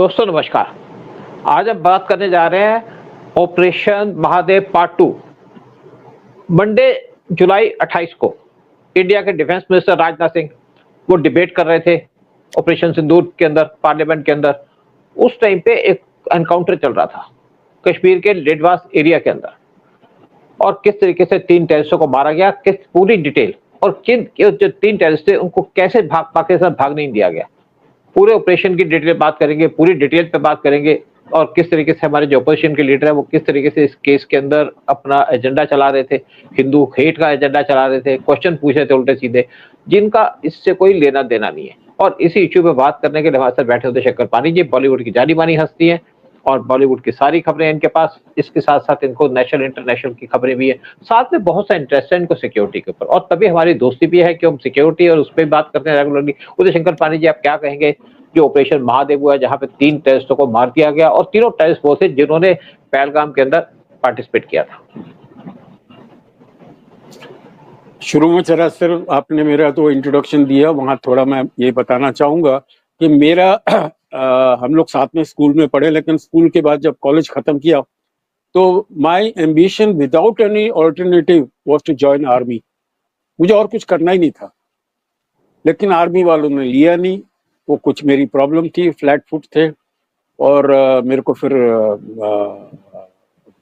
दोस्तों नमस्कार। आज हम बात करने जा रहे हैं ऑपरेशन महादेव पार्ट 2। मंडे जुलाई 28 को इंडिया के डिफेंस मिनिस्टर राजनाथ सिंह वो डिबेट कर रहे थे ऑपरेशन सिंदूर के अंदर, पार्लियामेंट के अंदर। उस टाइम पे एक एनकाउंटर चल रहा था कश्मीर के लेडवास एरिया के अंदर, और किस तरीके से 3 टेररिस्टों को मारा गया, किस पूरी डिटेल, और किन जो 3 टेररिस्ट थे उनको कैसे पाकिस्तान भाग नहीं दिया गया, पूरे ऑपरेशन की डिटेल बात करेंगे, पूरी डिटेल पे बात करेंगे। और किस तरीके से हमारे जो अपोजिशन के लीडर है वो किस तरीके से इस केस के अंदर अपना एजेंडा चला रहे थे, हिंदू हेट का एजेंडा चला रहे थे, क्वेश्चन पूछ रहे थे उल्टे सीधे, जिनका इससे कोई लेना देना नहीं है। और इसी इश्यू पे बात करने के लिए हमारे साथ बैठे होते शंकर पानी जी, बॉलीवुड की जानी मानी हस्ती है और बॉलीवुड की सारी खबरें इनके पास। इसके साथ साथ इनको नेशनल इंटरनेशनल की खबरें भी है, साथ में बहुत सा इंटरेस्ट है इनको सिक्योरिटी के ऊपर, और तभी हमारी दोस्ती भी है कि हम सिक्योरिटी और उस पर बात करते हैं रेगुलरली। उदय शंकर पानी जी, आप क्या कहेंगे जो ऑपरेशन महादेव हुआ है जहां पे 3 टेररिस्टों को मार दिया गया, और तीनों टेररिस्ट वो थे जिन्होंने पहलगाम के अंदर पार्टिसिपेट किया था? शुरू में जरा सिर्फ आपने मेरा तो इंट्रोडक्शन दिया, वहाँ थोड़ा मैं ये बताना चाहूँगा कि मेरा हम लोग साथ में स्कूल में पढ़े, लेकिन स्कूल के बाद जब कॉलेज ख़त्म किया तो my ambition without any alternative was to join army. मुझे और कुछ करना ही नहीं था, लेकिन आर्मी वालों ने लिया नहीं। वो कुछ मेरी प्रॉब्लम थी, फ्लैट फुट थे, और मेरे को फिर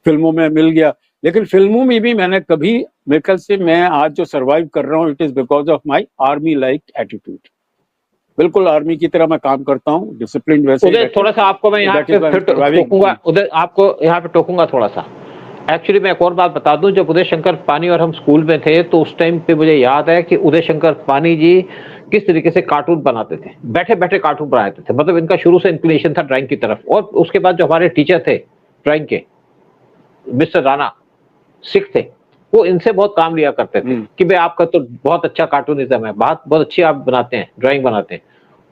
फिल्मों में मिल गया। लेकिन फिल्मों में भी मैंने कभी, मेरे ख्याल से मैं आज जो सरवाइव कर रहा हूँ it is because of my army like attitude. बिल्कुल आर्मी की तरह मैं काम करता हूँ, डिसिप्लिन। वैसे उदय, थोड़ा सा आपको मैं यहाँ पे फिर टोकूंगा, उदय आपको यहाँ पे टोकूंगा थोड़ा सा। एक्चुअली मैं एक और बात बता दूं, जब उदय शंकर पानी और हम स्कूल में थे तो उस टाइम पे मुझे याद है कि उदय शंकर पानी जी किस तरीके से कार्टून बनाते थे, बैठे बैठे कार्टून बनाते थे। मतलब इनका शुरू से इंक्लिनेशन था ड्राइंग की तरफ। और उसके बाद जो हमारे टीचर थे ड्राइंग के, मिस्टर राणा सिख थे, वो इनसे बहुत काम लिया करते थे कि भाई आपका तो बहुत अच्छा कार्टूनिज्म है, बहुत अच्छी आप बनाते हैं, ड्राइंग बनाते हैं।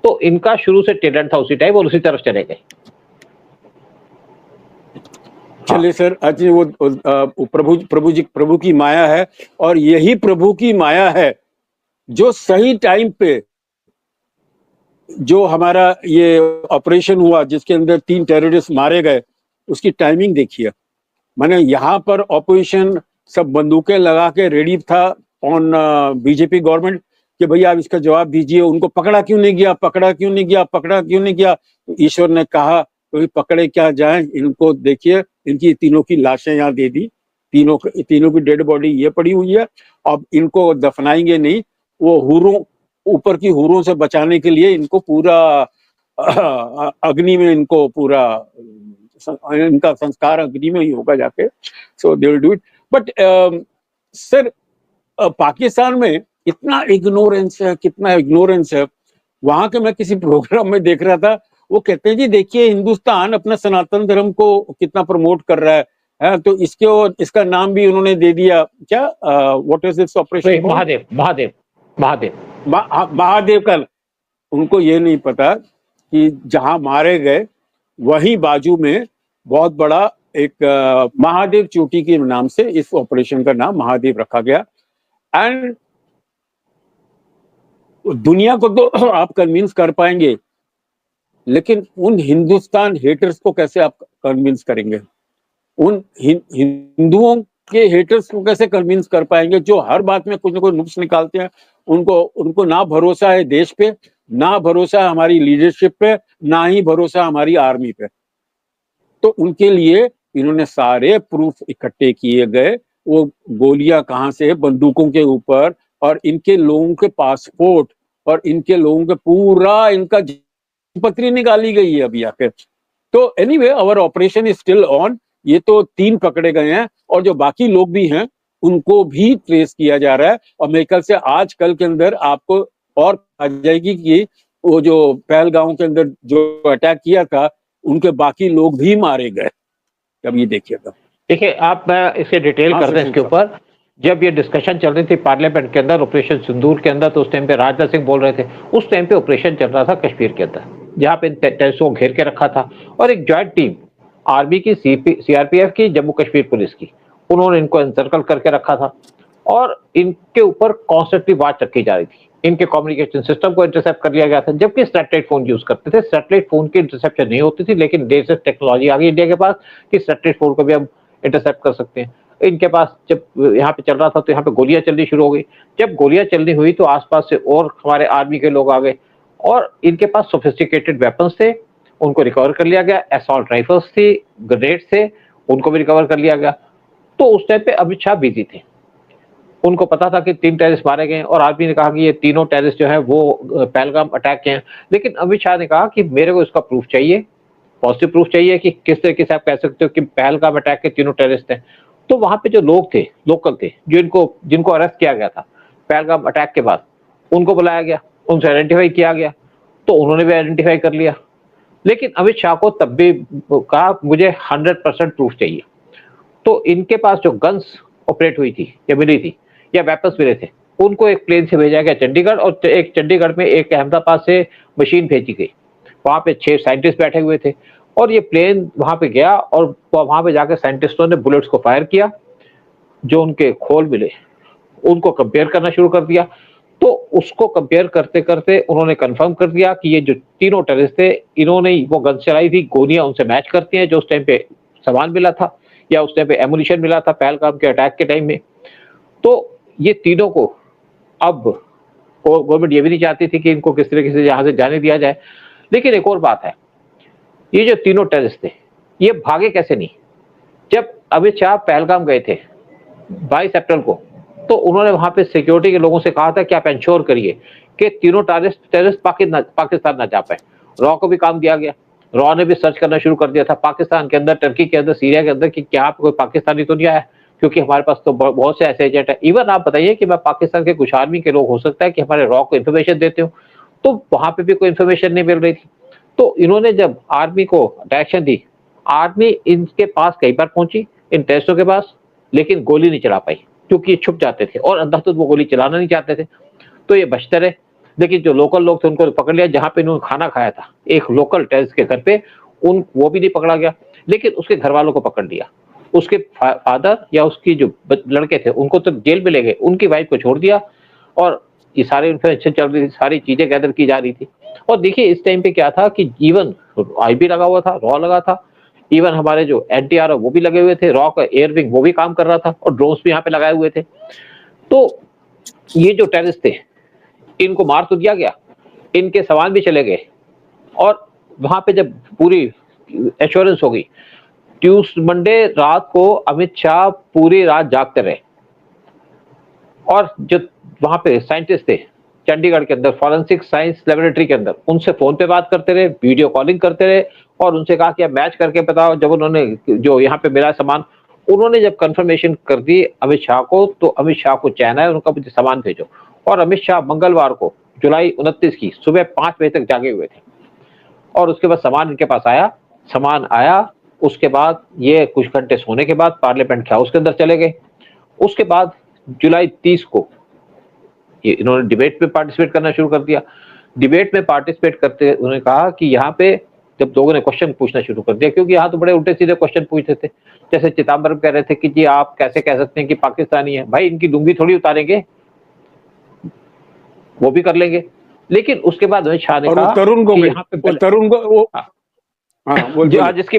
तो इनका शुरू से टैलेंट था उसी टाइप, और उसी तरफ चले गए। चलिए सर, आज वो प्रभु की माया है, और यही प्रभु की माया है जो सही टाइम पे जो हमारा ये ऑपरेशन हुआ जिसके अंदर 3 टेररिस्ट मारे गए, उसकी टाइमिंग देखिए। मैंने यहाँ पर ऑपोजिशन सब बंदूकें लगा के रेडी था ऑन बीजेपी गवर्नमेंट कि भैया आप इसका जवाब दीजिए, उनको पकड़ा क्यों नहीं गया, पकड़ा क्यों नहीं गया, पकड़ा क्यों नहीं गया। तो ईश्वर ने कहा तो पकड़े क्या जाए, इनको देखिए, इनकी तीनों की लाशें यहाँ दे दी, तीनों की डेड बॉडी ये पड़ी हुई है। अब इनको दफनाएंगे नहीं, वो हूरों, ऊपर की हूरों से बचाने के लिए इनको पूरा अग्नि में, इनको पूरा इनका संस्कार अग्नि में ही होगा जाके। So they will do it. But sir, Pakistan में इतना इग्नोरेंस है, कितना इग्नोरेंस है। वहां के मैं किसी प्रोग्राम में देख रहा था, वो कहते हैं जी देखिए हिंदुस्तान अपना सनातन धर्म को कितना प्रमोट कर रहा है, तो इसका नाम भी उन्होंने दे दिया क्या, what is this operation, Mahadev Mahadev Mahadev Mahadev का। उनको ये नहीं पता कि जहां मारे गए वहीं बाजू में बहुत बड़ा एक महादेव चोटी के नाम से इस ऑपरेशन का नाम महादेव रखा गया। एंड दुनिया को तो आप कन्विंस कर पाएंगे, लेकिन उन हिंदुस्तान हेटर्स को कैसे आप कन्विंस करेंगे? उन हिंदुओं के हेटर्स को कैसे कन्विंस कर पाएंगे जो हर बात में कुछ ना कुछ नुक्स निकालते हैं? उनको ना भरोसा है देश पे, ना भरोसा है हमारी लीडरशिप पे, ना ही भरोसा हमारी आर्मी पे। तो उनके लिए इन्होंने सारे प्रूफ इकट्ठे किए गए, वो गोलियां कहाँ से, बंदूकों के ऊपर, और इनके लोगों के पासपोर्ट, और इनके लोगों के पूरा इनका पत्री निकाली गई है अभी आके। तो anyway, our operation is still on. ये तो 3 पकड़े गए हैं, और जो बाकी लोग भी हैं उनको भी ट्रेस किया जा रहा है। और मेरे ख्याल से आज कल के अंदर आपको और आ जाएगी कि वो जो पहलगांव के अंदर जो अटैक किया था उनके बाकी लोग भी मारे गए। अब ये देखिएगा। देखिए, आप इसे डिटेल कर दें इसके ऊपर। जब ये डिस्कशन चल रही थी पार्लियामेंट के अंदर ऑपरेशन सिंदूर के अंदर, तो उस टाइम पे राजनाथ सिंह बोल रहे थे, उस टाइम पे ऑपरेशन चल रहा था कश्मीर के अंदर, जहाँ पे टेररिस्टों को घेर के रखा था। और एक ज्वाइंट टीम आर्मी की, सीआरपीएफ की, जम्मू कश्मीर पुलिस की, उन्होंने इनको एनसर्कल करके रखा था, और इनके ऊपर कॉन्स्टेंटली वॉच रखी जा रही थी। इनके कम्युनिकेशन सिस्टम को इंटरसेप्ट कर लिया गया था, जबकि सैटेलाइट फोन यूज करते थे। सैटेलाइट फोन की इंटरसेप्शन नहीं होती थी, लेकिन लेटेस्ट टेक्नोलॉजी आ गई इंडिया के पास कि सैटेलाइट फोन को भी हम इंटरसेप्ट कर सकते हैं। इनके पास जब यहाँ पे चल रहा था तो यहाँ पे गोलियां चलनी शुरू हो गई। जब गोलियां चलनी हुई तो आसपास से और हमारे आर्मी के लोग आ गए और इनके पास सोफिस्टिकेटेड वेपन्स थे, उनको रिकवर कर लिया गया। असॉल्ट राइफल्स थी, ग्रेनेड थे, उनको भी रिकवर कर लिया गया। तो उस टाइम पे अमित शाह बिजी थे, उनको पता था कि 3 टेररिस्ट मारे गए और आर्मी ने कहा कि ये तीनों टेररिस्ट जो है वो पहलगाम अटैक के हैं। लेकिन अमित शाह ने कहा कि मेरे को इसका प्रूफ चाहिए, पॉजिटिव प्रूफ चाहिए कि किस तरीके से आप कह सकते हो कि पहलगाम अटैक के तीनों टेररिस्ट हैं। तो वहां पे जो लोग थे, लोकल थे, जो जिनको अरेस्ट किया गया था पहलगाम अटैक के बाद, उनको बुलाया गया, उनसे आइडेंटिफाई किया गया, तो उन्होंने भी आइडेंटिफाई कर लिया। लेकिन अमित शाह को तब भी कहा मुझे 100% प्रूफ चाहिए। तो इनके पास जो गन्स ऑपरेट हुई थी या मिली थी या वेपन्स मिले थे, उनको एक प्लेन से भेजा गया चंडीगढ़, और एक चंडीगढ़ में एक अहमदाबाद से मशीन भेजी गई। वहां पे 6 साइंटिस्ट बैठे हुए थे और ये प्लेन वहां पे गया और वहां पे जाकर साइंटिस्टों ने बुलेट्स को फायर किया। जो उनके खोल मिले उनको कंपेयर करना शुरू कर दिया। तो उसको कंपेयर करते करते उन्होंने कंफर्म कर दिया कि ये जो तीनों टेररिस्ट थे, इन्होंने वो गन चलाई थी, गोलियां उनसे मैच करती हैं जो उस टाइम पे सामान मिला था या उस टाइम पे एमुनिशन मिला था पहलगाम के अटैक के टाइम में। तो ये तीनों को अब गवर्नमेंट ये भी नहीं चाहती थी कि इनको किस तरीके से यहाँ से जाने दिया जाए। लेकिन एक और बात है, ये जो तीनों टेररिस्ट थे ये भागे कैसे नहीं। जब अमित शाह पहलगाम गए थे 22 अप्रैल को, तो उन्होंने वहां पे सिक्योरिटी के लोगों से कहा था कि आप इंश्योर करिए कि तीनों टेररिस्ट पाकिस्तान ना जा पाए। रॉ को भी काम दिया गया, रॉ ने भी सर्च करना शुरू कर दिया था पाकिस्तान के अंदर, टर्की के अंदर, सीरिया के अंदर कि क्या कोई पाकिस्तानी तो नहीं आया, क्योंकि हमारे पास तो बहुत से ऐसे एजेंट है। इवन आप बताइए कि मैं पाकिस्तान के कुछ आर्मी के लोग हो सकता है कि हमारे रॉ को इन्फॉर्मेशन देते हो, तो वहां पे भी कोई इन्फॉर्मेशन नहीं मिल रही थी। तो इन्होंने जब आर्मी को डायरेक्शन दी, आर्मी इनके पास कई बार पहुंची, इन टेररिस्टों के पास, लेकिन गोली नहीं चला पाई क्योंकि ये छुप जाते थे और अंदर तो वो गोली चलाना नहीं चाहते थे, तो ये बचते रहे। लेकिन जो लोकल लोग थे उनको पकड़ लिया, जहां पे इन्होंने खाना खाया था एक लोकल टेररिस्ट के घर पे, वो भी नहीं पकड़ा गया, लेकिन उसके घर वालों को पकड़ लिया। उसके फादर या उसकी जो लड़के थे उनको तो जेल में ले गए, उनकी वाइफ को छोड़ दिया और ये सारे इन्फॉर्मेशन चल रही थी, सारी चीजें गैदर की जा रही थी। और देखिए इस टाइम पे क्या था कि इवन आईबी लगा हुआ था, रॉ लगा था, इवन हमारे जो एनटीआर वो भी लगे हुए थे, रॉ का एयर विंग वो भी काम कर रहा था और ड्रोन्स भी यहाँ पे लगाए हुए थे। तो ये जो टेररिस्ट थे इनको मार तो दिया गया, इनके सामान भी चले गए और वहां पे जब पूरी एश्योरेंस हो गई, मंडे रात को अमित शाह पूरी रात जागते रहे और जो वहां पे साइंटिस्ट थे चंडीगढ़ के अंदर फॉरेंसिक साइंस लेबोरेटरी के अंदर, उनसे फोन पे बात करते रहे, वीडियो कॉलिंग करते रहे और उनसे कहा कि आप मैच करके बताओ। जब उन्होंने जो यहाँ पे मिला सामान, उन्होंने जब कंफर्मेशन कर दी अमित शाह को, तो अमित शाह को चैन है उनका मुझे सामान भेजो। और अमित शाह मंगलवार को जुलाई 29 की सुबह 5 बजे तक जागे हुए थे और उसके बाद सामान इनके पास आया, सामान आया। उसके बाद ये कुछ घंटे सोने के बाद पार्लियामेंट हाउस के अंदर चले गए। उसके बाद जुलाई 30 को ये इन्होंने डिबेट में पार्टिसिपेट करना शुरू कर दिया। डिबेट में पार्टिसिपेट करते उन्होंने कहा कि यहाँ पे जब लोगों ने क्वेश्चन पूछना शुरू कर दिया, क्योंकि यहाँ तो बड़े उल्टे सीधे क्वेश्चन पूछते थे, जैसे चिदम्बरम कह रहे थे कि जी आप कैसे कह सकते हैं कि पाकिस्तानी है, भाई इनकी लुंगी थोड़ी उतारेंगे, वो भी कर लेंगे। लेकिन उसके बाद अमित शाह ने कहा तरुण को यहाँ पे तरुण को जिसकी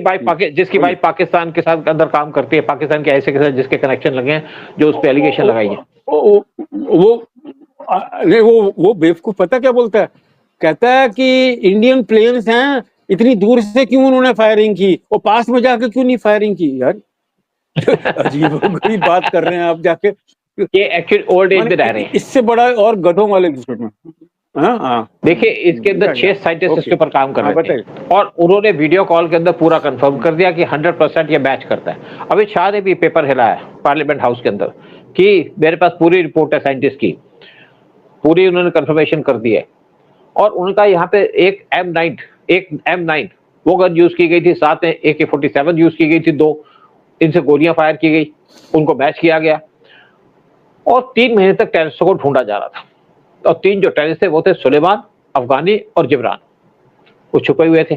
वाइफ पाकिस्तान के साथ अंदर काम करती है, पाकिस्तान के ऐसे के साथ जिसके कनेक्शन लगे हैं, जो उस पर एलिगेशन लगाई है, वो बेवकूफ पता क्या बोलता है, कहता है कि इंडियन प्लेन्स हैं, इतनी दूर से क्यों उन्होंने फायरिंग की, वो पास में जाके क्यों नहीं फायरिंग की। यार अजीब बात कर रहे हैं आप जाके, ये एक्चुअली ओल्ड एज में रह रहे हैं। इससे बड़ा और गधों वाले में। देखिए इसके अंदर 6 साइंटिस्ट इसके ऊपर काम कर रहे थे और उन्होंने वीडियो कॉल के अंदर पूरा कंफर्म कर दिया कि 100% ये मैच करता है। अमित शाह ने भी पेपर हिलाया पार्लियामेंट हाउस के अंदर कि मेरे पास पूरी रिपोर्ट है साइंटिस्ट की, पूरी उन्होंने कंफर्मेशन कर दी है। और उनका यहाँ पे एक M9 वो गन यूज की गई थी, साथ में AK-47 यूज की गई थी, 2 इनसे गोलियां फायर की गई, उनको मैच किया गया और 3 महीने तक टेररिस्टों को ढूंढा जा रहा था। और 3 जो टेररिस्ट थे वो थे सुलेमान, अफगानी और जिब्रान, वो छुपे हुए थे।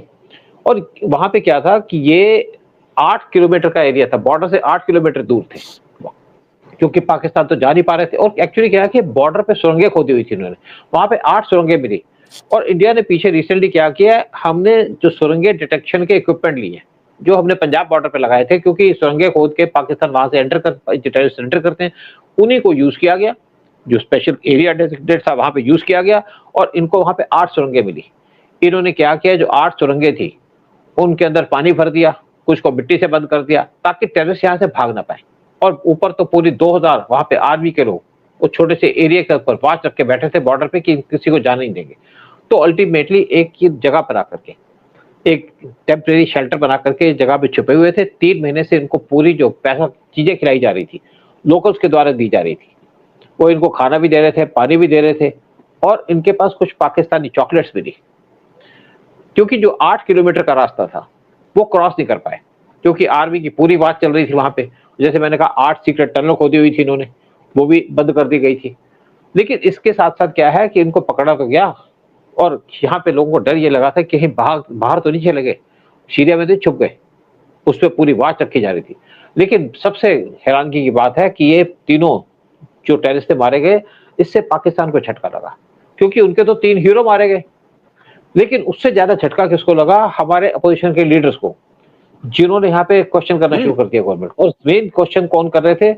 और वहां पे क्या था कि ये 8 किलोमीटर का एरिया था, बॉर्डर से 8 किलोमीटर दूर थे क्योंकि पाकिस्तान तो जा नहीं पा रहे थे। और एक्चुअली क्या है कि बॉर्डर पे सुरंगें खोदी हुई थी इन्होंने, वहां पे 8 सुरंगें मिली। और इंडिया ने पीछे रिसेंटली क्या किया है, हमने जो सुरंगें डिटेक्शन के इक्विपमेंट लिए, जो हमने पंजाब बॉर्डर पे लगाए थे, क्योंकि सुरंगें खोद के पाकिस्तान वहां से टेररिस्ट एंटर करते हैं, उन्हीं को यूज किया गया। जो स्पेशल एरिया डेजिग्नेटेड था वहां पे यूज किया गया, और इनको वहां पे 8 सुरंगें मिली। इन्होंने क्या किया, जो 8 सुरंगें थी उनके अंदर पानी भर दिया, कुछ को मिट्टी से बंद कर दिया, ताकि टेररिस्ट यहाँ से भाग ना पाए। और ऊपर तो पूरी 2000 वहां पे आर्मी के लोग वो छोटे से एरिया के ऊपर वॉच रख के बैठे थे बॉर्डर पे कि किसी को जाने नहीं देंगे। तो अल्टीमेटली एक ही जगह पर आकर के एक टेम्परेरी शेल्टर बना करके इस जगह पे छुपे हुए थे। 3 महीने से इनको पूरी जो पैसा चीजें खिलाई जा रही थी, लोकल्स के द्वारा दी जा रही थी। वो इनको खाना भी दे रहे थे, पानी भी दे रहे थे, और इनके पास कुछ पाकिस्तानी चॉकलेट्स भी थी। क्योंकि जो 8 किलोमीटर का रास्ता था वो क्रॉस नहीं कर पाए, क्योंकि आर्मी की पूरी बात चल रही थी वहां पे। जैसे मैंने कहा 8 सीक्रेट टनल खोदी हुई थी इन्होंने, वो भी बंद कर दी गई थी। लेकिन इसके साथ साथ क्या है कि इनको पकड़ा तो गया, और यहाँ पे लोगों को डर ये लगा था कि कहीं बाहर तो नहीं चले गए, सीरिया में तो छुप गए। उस पर पूरी वाच रखी जा रही थी। लेकिन सबसे हैरानगी की बात है कि ये तीनों जो टेररिस्ट मारे गए, इससे पाकिस्तान को झटका लगा, क्योंकि उनके तो 3 हीरो मारे गए। लेकिन उससे ज्यादा झटका किसको लगा, हमारे अपोजिशन के लीडर्स को, जिन्होंने यहाँ पे क्वेश्चन करना शुरू कर दिया गवर्नमेंट। और मेन क्वेश्चन कौन कर रहे थे,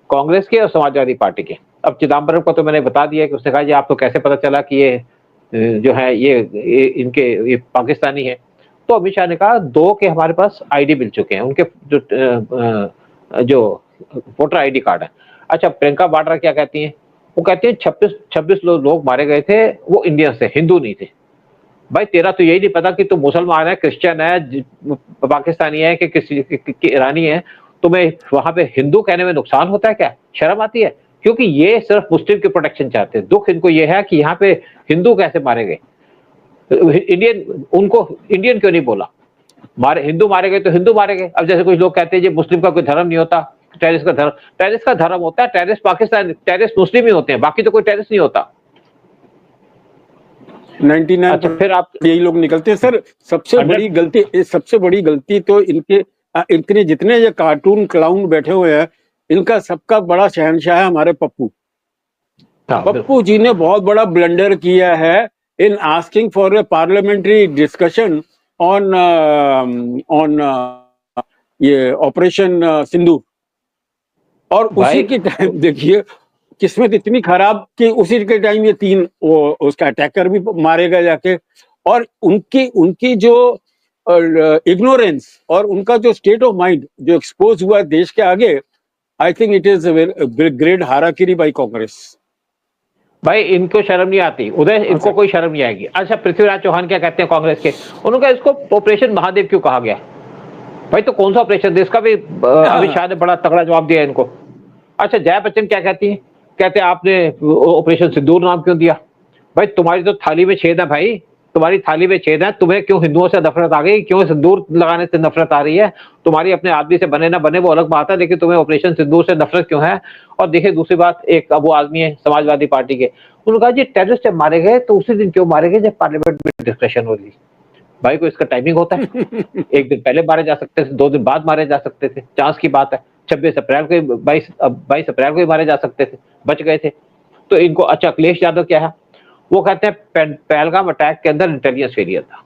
कांग्रेस के और समाजवादी पार्टी के। अब चिदम्बरम को तो मैंने बता दिया कि उसने कहा जी आपको कैसे पता चला कि ये जो है ये ये पाकिस्तानी है। तो अमित शाह ने कहा 2 के हमारे पास आईडी मिल चुके हैं, उनके जो वोटर आईडी कार्ड है। अच्छा, प्रियंका वाड्रा क्या कहती हैं, वो कहती हैं 26 लोग मारे गए थे, वो इंडियन से, हिंदू नहीं थे। भाई तेरा तो यही नहीं पता कि तू मुसलमान है, क्रिश्चियन है, पाकिस्तानी है कि किसी ईरानी है, तुम्हें वहां पे हिंदू कहने में नुकसान होता है क्या, शर्म आती है? क्योंकि ये सिर्फ मुस्लिम की प्रोटेक्शन चाहते हैं। दुख इनको ये है कि यहाँ पे हिंदू कैसे मारे गए, इंडियन उनको इंडियन क्यों नहीं बोला, हिंदू मारे गए तो हिंदू मारे गए। अब जैसे कुछ लोग कहते हैं जी मुस्लिम का कोई धर्म नहीं होता, टेररिस्ट का धर्म होता है। टेररिस्ट पाकिस्तान, टेररिस्ट मुस्लिम ही होते हैं, बाकी तो कोई टेररिस्ट नहीं होता। 99 अच्छा, फिर आप यही लोग निकलते हैं सर। सबसे बड़ी गलती तो इनके जितने ये कार्टून क्लाउन बैठे हुए हैं, इनका सबका बड़ा शहंशाह है हमारे पप्पू। पप्पू जी ने बहुत बड़ा ब्लंडर किया है in asking for a parliamentary discussion on ये ऑपरेशन सिंदूर। और उसी के टाइम देखिए किस्मत इतनी खराब कि उसी के टाइम ये 3 उसका अटैकर भी मारे गए जाके। और उनकी जो इग्नोरेंस और उनका जो स्टेट ऑफ माइंड जो एक्सपोज हुआ देश के आगे, I think it is great harakiri by Congress. भाई इनको शर्म नहीं आती उदय, इनको कोई शर्म नहीं आएगी। अच्छा, पृथ्वीराज चौहान क्या कहते हैं कांग्रेस के, उन्होंने इसको ऑपरेशन महादेव क्यों कहा गया? भाई तो कौन सा ऑपरेशन देश का भी अमित शाह ने बड़ा तगड़ा जवाब दिया इनको। अच्छा, जया बच्चन क्या कहती है, कहते हैं आपने ऑपरेशन सिंदूर नाम क्यों दिया? भाई तुम्हारी तो थाली में छेद है, भाई तुम्हारी थाली में छेद है, तुम्हें क्यों हिंदुओं से नफरत आ गई, क्यों सिंदूर लगाने से नफरत आ रही है? तुम्हारी अपने आदमी से बने ना बने वो अलग बात है, लेकिन तुम्हें ऑपरेशन सिंदूर से नफरत क्यों है? और देखिए दूसरी बात, एक अब वो आदमी है समाजवादी पार्टी के, उन्होंने कहा जी टेररिस्ट जब मारे गए तो उसी दिन क्यों मारे गए जब पार्लियामेंट में डिस्कशन हो रही। भाई को इसका टाइमिंग होता है, एक दिन पहले मारे जा सकते थे, 2 दिन बाद मारे जा सकते थे, चांस की बात है। 26 अप्रैल को 22 अप्रैल को ही मारे जा सकते थे, बच गए थे। तो इनको अच्छा, अखिलेश यादव क्या है, वो कहते हैं पहलगाम अटैक के अंदर इंटेलिजेंस फेलियर था।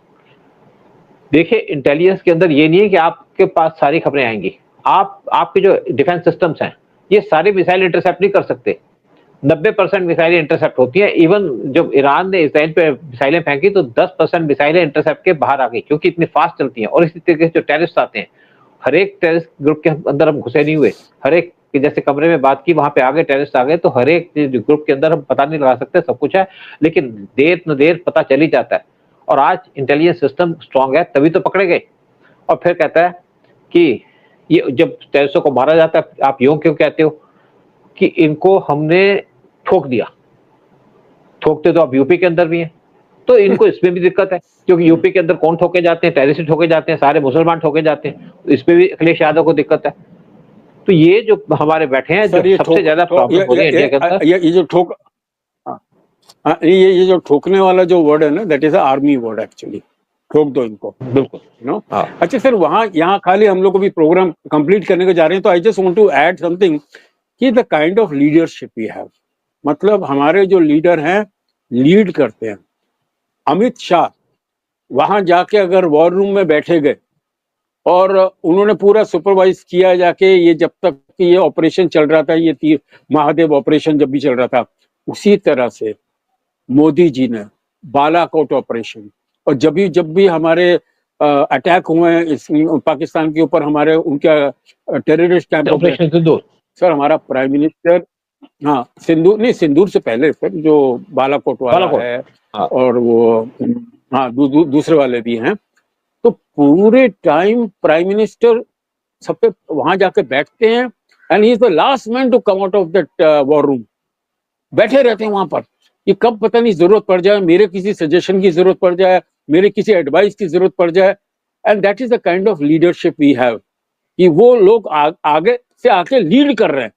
देखिए इंटेलिजेंस के अंदर ये नहीं है कि आपके पास सारी खबरें आएंगी, आपके जो डिफेंस सिस्टम्स हैं ये सारी मिसाइल इंटरसेप्ट नहीं कर सकते। 90% मिसाइलें इंटरसेप्ट होती है। इवन जब ईरान ने इसराइल पे मिसाइलें फेंकी तो 10% मिसाइलें इंटरसेप्ट के बाहर आ गई, क्योंकि इतनी फास्ट चलती हैं। और इसी तरीके से जो टेररिस्ट आते हैं, हर एक टेररिस्ट ग्रुप के अंदर हम घुसे नहीं हुए, हर एक जैसे कमरे में बात की वहां पे आ गए टेररिस्ट आ गए, तो हर एक ग्रुप के अंदर हम पता नहीं लगा सकते सब कुछ है, लेकिन देर न देर पता चल ही जाता है। और आज इंटेलिजेंस सिस्टम स्ट्रांग है तभी तो पकड़े गए। और फिर कहता है कि ये जब टेररिस्टों को मारा जाता है, आप यूं क्यों कहते हो कि इनको हमने ठोक दिया? ठोकते तो अब यूपी के अंदर भी हैं, तो इनको इसमें भी दिक्कत है, क्योंकि यूपी के अंदर कौन ठोके जाते हैं? टेररिस्ट ठोके जाते हैं, सारे मुसलमान ठोके जाते हैं। इसमें भी अखिलेश यादव को दिक्कत है। तो ये जो हमारे बैठे हैं, जो सबसे ज्यादा प्रॉब्लम हो रही है इंडिया के अंदर, ये जो ठोक ये जो ठोकने वाला जो वर्ड है ना, that is army word actually. ठोक दो इनको, बिल्कुल नो। अच्छा सर, यहाँ खाली हम लोग को भी प्रोग्राम कंप्लीट करने को जा रहे हैं, तो I just want to add something कि the kind of leadership we have, मतलब हमारे जो लीडर हैं लीड करते हैं। अमित शाह वहां जाके अगर वॉर रूम में बैठे गए और उन्होंने पूरा सुपरवाइज किया जाके, ये जब तक ये ऑपरेशन चल रहा था, ये महादेव ऑपरेशन जब भी चल रहा था, उसी तरह से मोदी जी ने बालाकोट ऑपरेशन, और जब भी हमारे अटैक हुए हैं इस पाकिस्तान के ऊपर, हमारे उनका टेररिस्ट कैंप, ऑपरेशन सिंदूर, सर हमारा प्राइम मिनिस्टर, हाँ सिंदूर नहीं, सिंदूर से पहले सर जो बालाकोट वाला बालाकोट, है, हाँ। और वो हाँ दूसरे वाले भी हैं। तो पूरे टाइम प्राइम मिनिस्टर सब पे वहां जाके बैठते हैं, and he is the last man to come out of that war room. बैठे रहते हैं वहां पर, ये कब पता नहीं जरूरत पड़ जाए, मेरे किसी सजेशन की जरूरत पड़ जाए, मेरे किसी एडवाइस की जरूरत पड़ जाए, and that is the kind of leadership we have, कि वो लोग आगे से आके लीड कर रहे हैं,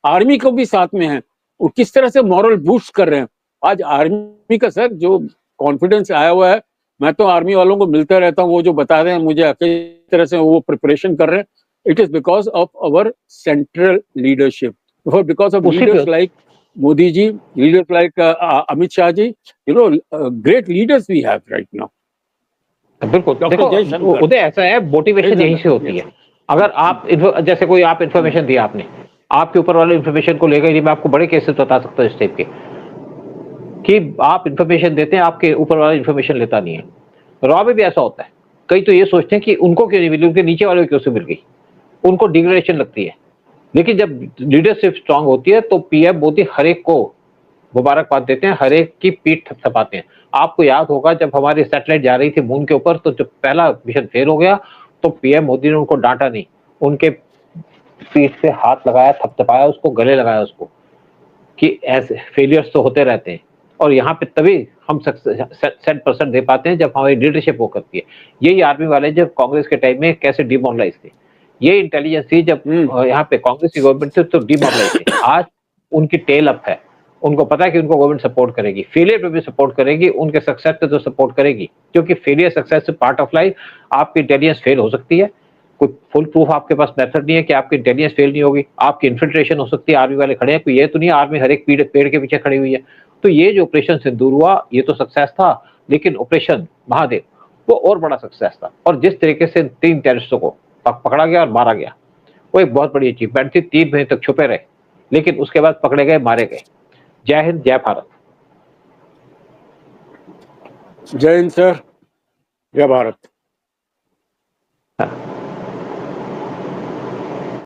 आर्मी को भी साथ में है, और किस तरह से मॉरल बूस्ट कर रहे हैं। आज आर्मी का सर जो कॉन्फिडेंस आया हुआ है, मैं तो आर्मी वालों को मिलता रहता हूँ, वो जो बता रहे हैं मुझे किस तरह से वो प्रिपरेशन कर रहे हैं, it is because of our central leadership, because of leaders like Modi ji, leaders like Amit Shah ji, you know, great leaders we have right now. बिल्कुल, देखो उदय, ऐसा है, मोटिवेशन यहीं से होती है। अगर आप जैसे कोई आप इन्फॉर्मेशन दिया, आपने आपके ऊपर वाले इन्फॉर्मेशन को लेकर, मैं आपको बड़े केसेस बता सकता हूँ इस टाइप के, कि आप इन्फॉर्मेशन देते हैं, आपके ऊपर वाला इन्फॉर्मेशन लेता नहीं है। रॉ में भी ऐसा होता है, कई तो ये सोचते हैं कि उनको क्यों नहीं मिली, उनके नीचे वाले को क्यों से मिल गई, उनको डिग्रेडेशन लगती है। लेकिन जब लीडरशिप स्ट्रांग होती है तो पीएम मोदी हर एक को मुबारकबाद देते हैं, हर एक की पीठ थपथपाते हैं। आपको याद होगा जब हमारी सैटेलाइट जा रही थी मून के ऊपर, तो जब पहला मिशन फेल हो गया तो पीएम मोदी ने उनको डांटा नहीं, उनके पीठ पे हाथ लगाया, थपथपाया उसको, गले लगाया उसको, कि ऐसे फेलियर्स तो होते रहते हैं, और यहाँ पे तभी हम 100% दे पाते हैं जब हमारी लीडरशिप वो करती है। यही आर्मी वाले जब कांग्रेस के टाइम में कैसे डिमोरलाइज थे, ये इंटेलिजेंस थी जब यहाँ पे कांग्रेस की गवर्नमेंट थी तो डिमोरलाइज थे। आज उनकी टेल अप है, उनको पता है कि उनको गवर्नमेंट सपोर्ट करेगी, फेलियर पे भी सपोर्ट करेगी, उनके सक्सेस पे तो सपोर्ट करेगी, क्योंकि फेलियर सक्सेस से पार्ट ऑफ लाइफ। आपकी इंटेलिजेंस फेल हो सकती है, कोई फुल प्रूफ आपके पास मेथड नहीं है कि आपकी इंटेलिजेंस फेल नहीं होगी, आपकी इन्फिल्ट्रेशन हो सकती है, आर्मी वाले खड़े हैं, कोई ये तो नहीं आर्मी हर एक पेड़ के पीछे खड़ी हुई है। तो ये जो ऑपरेशन सिंदूर हुआ, ये तो सक्सेस था, लेकिन ऑपरेशन महादेव वो और बड़ा सक्सेस था, और जिस तरीके से 3 टेररिस्टों को पकड़ा गया और मारा गया, वो एक बहुत बड़ी अचीवमेंट थी। 3 महीने तक छुपे रहे, लेकिन उसके बाद पकड़े गए, मारे गए। जय हिंद, जय भारत। जय हिंद सर, जय भारत।